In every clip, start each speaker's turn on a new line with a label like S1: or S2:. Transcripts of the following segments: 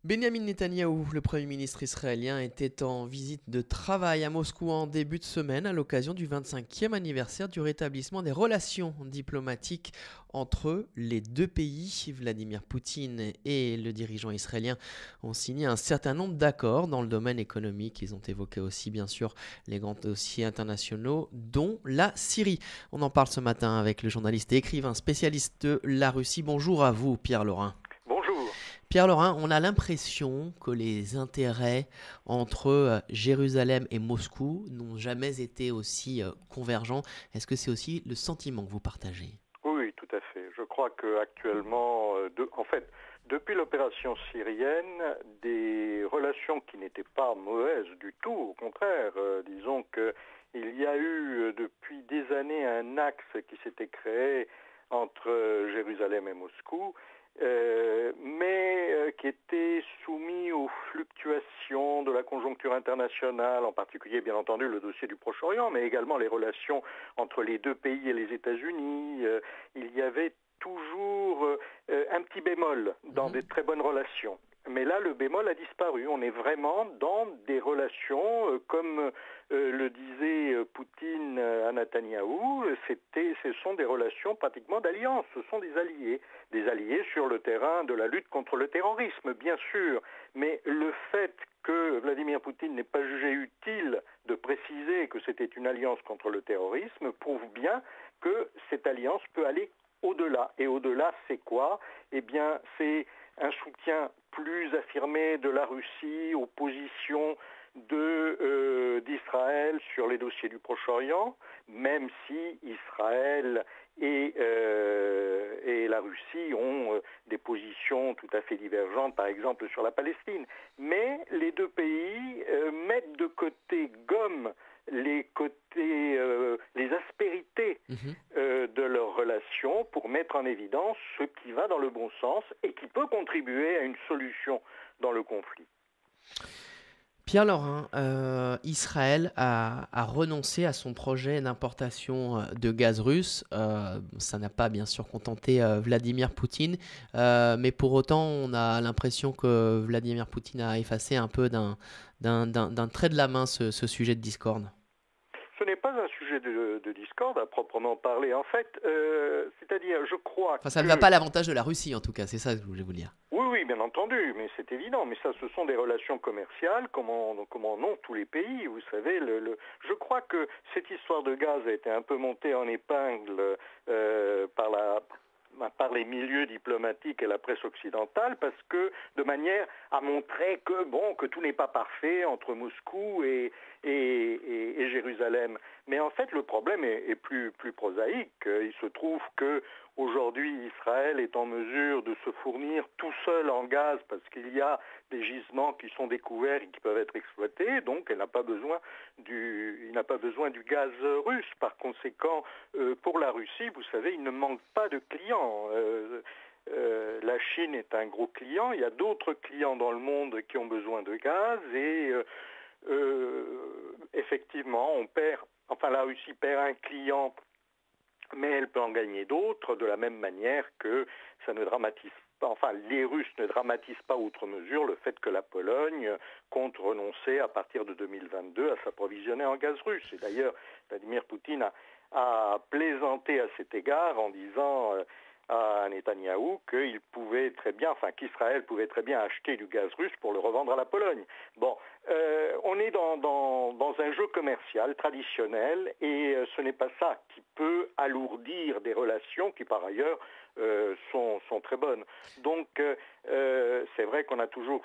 S1: Benyamin Netanyahou, le Premier ministre israélien, était en visite de travail à Moscou en début de semaine à l'occasion du 25e anniversaire du rétablissement des relations diplomatiques entre les deux pays. Vladimir Poutine et le dirigeant israélien ont signé un certain nombre d'accords dans le domaine économique. Ils ont évoqué aussi bien sûr les grands dossiers internationaux dont la Syrie. On en parle ce matin avec le journaliste et écrivain spécialiste de la Russie. Bonjour à vous Pierre Laurin.
S2: Bonjour.
S1: Pierre Laurin, on a l'impression que les intérêts entre Jérusalem et Moscou n'ont jamais été aussi convergents. Est-ce que c'est aussi le sentiment que vous partagez?
S2: Oui, tout à fait. Je crois que actuellement, depuis l'opération syrienne, des relations qui n'étaient pas mauvaises du tout, au contraire, disons que il y a eu depuis des années un axe qui s'était créé entre Jérusalem et Moscou, mais qui était soumis aux fluctuations de la conjoncture internationale, en particulier bien entendu le dossier du Proche-Orient, mais également les relations entre les deux pays et les États-Unis. Il y avait toujours un petit bémol dans
S1: Mhm.
S2: des très bonnes relations. Mais là, le bémol a disparu. On est vraiment dans des relations, comme le disait Poutine à Netanyahou, ce sont des relations pratiquement d'alliance, ce sont des alliés sur le terrain de la lutte contre le terrorisme, bien sûr. Mais le fait que Vladimir Poutine n'ait pas jugé utile de préciser que c'était une alliance contre le terrorisme prouve bien que cette alliance peut aller au-delà. Et au-delà, c'est quoi? Eh bien, c'est un soutien plus affirmé de la Russie aux positions d'Israël sur les dossiers du Proche-Orient, même si Israël et la Russie ont des positions tout à fait divergentes, par exemple sur la Palestine. Mais les deux pays mettent de côté, gomment les aspérités
S1: Mhm.
S2: de leurs relations pour mettre en évidence ce qui va dans le bon sens et qui peut contribuer à une solution dans le conflit.
S1: Pierre Laurin, Israël a renoncé à son projet d'importation de gaz russe. Ça n'a pas bien sûr contenté Vladimir Poutine, mais pour autant on a l'impression que Vladimir Poutine a effacé un peu d'un trait de la main ce sujet de discorde.
S2: Ce n'est pas un sujet de discorde à proprement parler. En fait, c'est-à-dire, je crois
S1: Enfin, ça ne va pas
S2: que
S1: à l'avantage de la Russie en tout cas, c'est ça que je voulais vous dire.
S2: oui, oui, bien entendu, mais c'est évident. Mais ça, ce sont des relations commerciales, comme en ont tous les pays. Vous savez, je crois que cette histoire de gaz a été un peu montée en épingle par les milieux diplomatiques et la presse occidentale, parce que de manière à montrer que tout n'est pas parfait entre Moscou et Jérusalem. Mais en fait, le problème est plus prosaïque. Il se trouve que aujourd'hui, Israël est en mesure de se fournir tout seul en gaz parce qu'il y a des gisements qui sont découverts et qui peuvent être exploités. Donc, il n'a pas besoin du gaz russe. Par conséquent, pour la Russie, vous savez, il ne manque pas de clients. La Chine est un gros client. Il y a d'autres clients dans le monde qui ont besoin de gaz et effectivement, la Russie perd un client, mais elle peut en gagner d'autres de la même manière que ça ne dramatise pas, les Russes ne dramatisent pas outre mesure le fait que la Pologne compte renoncer à partir de 2022 à s'approvisionner en gaz russe. Et d'ailleurs, Vladimir Poutine a plaisanté à cet égard en disant à Netanyahou qu'Israël pouvait très bien acheter du gaz russe pour le revendre à la Pologne. Bon, on est dans un jeu commercial traditionnel et ce n'est pas ça qui peut alourdir des relations qui par ailleurs sont très bonnes. Donc c'est vrai qu'on a toujours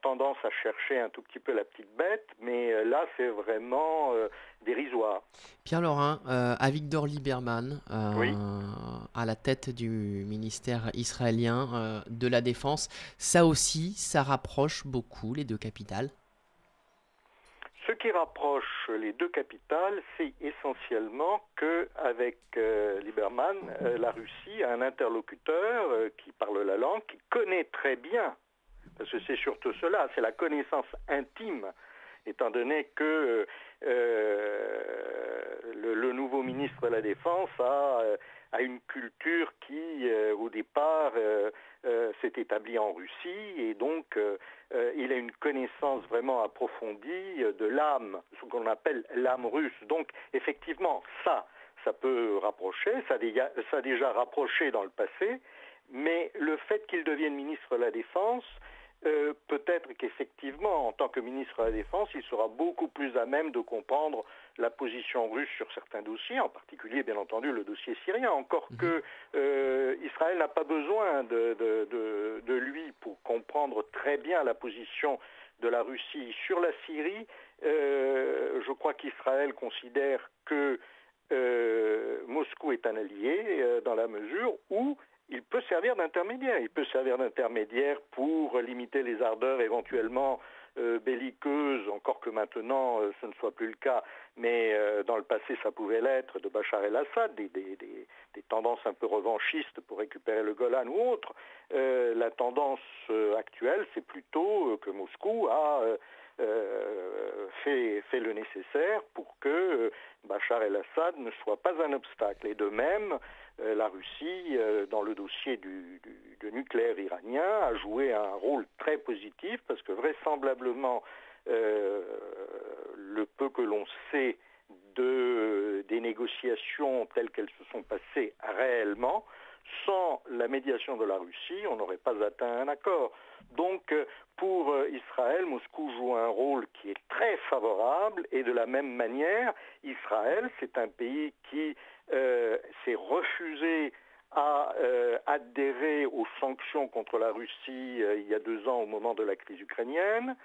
S2: tendance à chercher un tout petit peu la petite bête, mais là c'est vraiment dérisoire.
S1: Pierre Laurin, Avigdor Lieberman,
S2: Oui.
S1: à la tête du ministère israélien de la Défense, ça aussi, ça rapproche beaucoup les deux capitales.
S2: Ce qui rapproche les deux capitales, c'est essentiellement qu'avec Lieberman, la Russie a un interlocuteur qui parle la langue, qui connaît très bien, parce que c'est surtout cela, c'est la connaissance intime, étant donné que le nouveau ministre de la Défense à une culture qui, au départ, s'est établie en Russie, et donc il a une connaissance vraiment approfondie de l'âme, ce qu'on appelle l'âme russe. Donc, effectivement, ça peut rapprocher, ça a déjà rapproché dans le passé, mais le fait qu'il devienne ministre de la Défense, peut-être qu'effectivement, en tant que ministre de la Défense, il sera beaucoup plus à même de comprendre la position russe sur certains dossiers, en particulier, bien entendu, le dossier syrien. Encore que Israël n'a pas besoin de lui pour comprendre très bien la position de la Russie sur la Syrie. Je crois qu'Israël considère que Moscou est un allié dans la mesure où il peut servir d'intermédiaire. Il peut servir d'intermédiaire pour limiter les ardeurs éventuellement belliqueuses, encore que maintenant ce ne soit plus le cas, mais dans le passé ça pouvait l'être, de Bachar el-Assad, des tendances un peu revanchistes pour récupérer le Golan ou autre. La tendance actuelle, c'est plutôt que Moscou a fait le nécessaire pour que Bachar el-Assad ne soit pas un obstacle. Et de même, la Russie, dans le dossier du nucléaire iranien, a joué un rôle très positif, parce que vraisemblablement, le peu que l'on sait des négociations telles qu'elles se sont passées réellement, sans la médiation de la Russie, on n'aurait pas atteint un accord. Donc, pour Israël, Moscou joue un rôle qui est très favorable, et de la même manière, Israël, c'est un pays qui s'est refusé à adhérer aux sanctions contre la Russie il y a 2 ans au moment de la crise ukrainienne.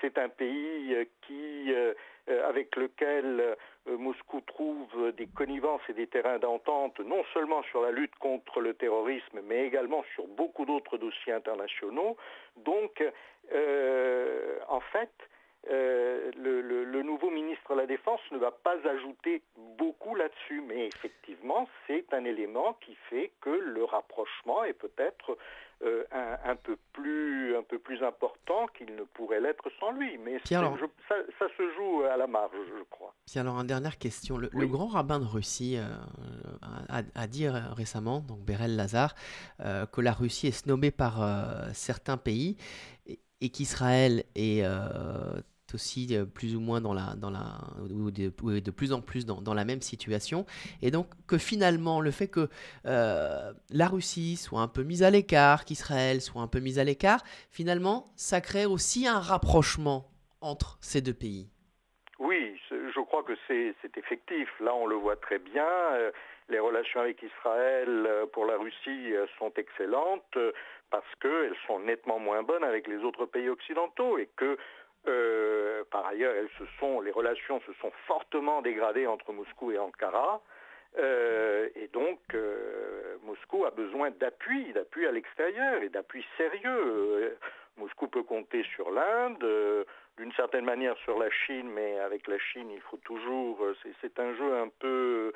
S2: C'est un pays avec lequel Moscou trouve des connivences et des terrains d'entente, non seulement sur la lutte contre le terrorisme, mais également sur beaucoup d'autres dossiers internationaux. Donc, en fait, le nouveau ministre de la Défense ne va pas ajouter beaucoup là-dessus, mais effectivement, c'est un élément qui fait que le rapprochement est peut-être un peu plus important qu'il ne pourrait l'être sans lui. Mais
S1: Pierre,
S2: ça se joue à la marge, je crois.
S1: Pierre, alors, une dernière question. Le grand rabbin de Russie a dit récemment, donc Berel Lazar, que la Russie est snobée par certains pays, et qu'Israël est aussi plus ou moins ou de plus en plus dans la même situation, et donc que finalement le fait que la Russie soit un peu mise à l'écart, qu'Israël soit un peu mise à l'écart, finalement ça crée aussi un rapprochement entre ces deux pays.
S2: Oui, je crois que c'est effectif. Là, on le voit très bien. Les relations avec Israël pour la Russie sont excellentes, parce qu'elles sont nettement moins bonnes avec les autres pays occidentaux, et que par ailleurs, les relations se sont fortement dégradées entre Moscou et Ankara, et donc Moscou a besoin d'appui à l'extérieur, et d'appui sérieux. Moscou peut compter sur l'Inde, d'une certaine manière sur la Chine, mais avec la Chine, il faut toujours... C'est un jeu un peu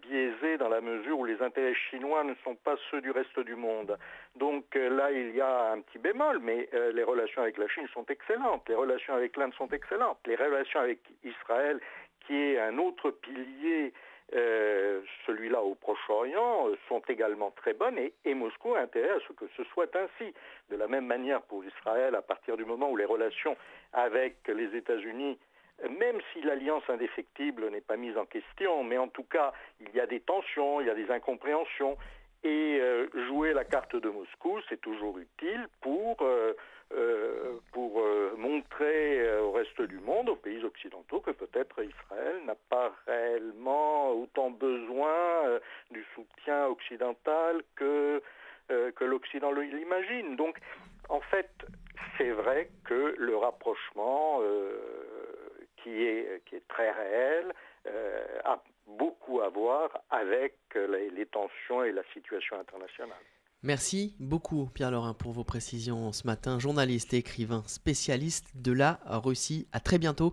S2: biaisé, dans la mesure où les intérêts chinois ne sont pas ceux du reste du monde. Donc là, il y a un petit bémol, mais les relations avec la Chine sont excellentes, les relations avec l'Inde sont excellentes, les relations avec Israël, qui est un autre pilier, celui-là au Proche-Orient, sont également très bonnes, et Moscou a intérêt à ce que ce soit ainsi. De la même manière pour Israël, à partir du moment où les relations avec les États-Unis, même si l'alliance indéfectible n'est pas mise en question, mais en tout cas, il y a des tensions, il y a des incompréhensions, et jouer la carte de Moscou, c'est toujours utile pour montrer au reste du monde, aux pays occidentaux, que peut-être Israël n'a pas réellement autant besoin du soutien occidental que l'Occident l'imagine. Donc, en fait, c'est vrai que le rapprochement qui est très réel a beaucoup à voir avec les tensions et la situation internationale.
S1: Merci beaucoup Pierre Laurin pour vos précisions ce matin, journaliste et écrivain spécialiste de la Russie. À très bientôt.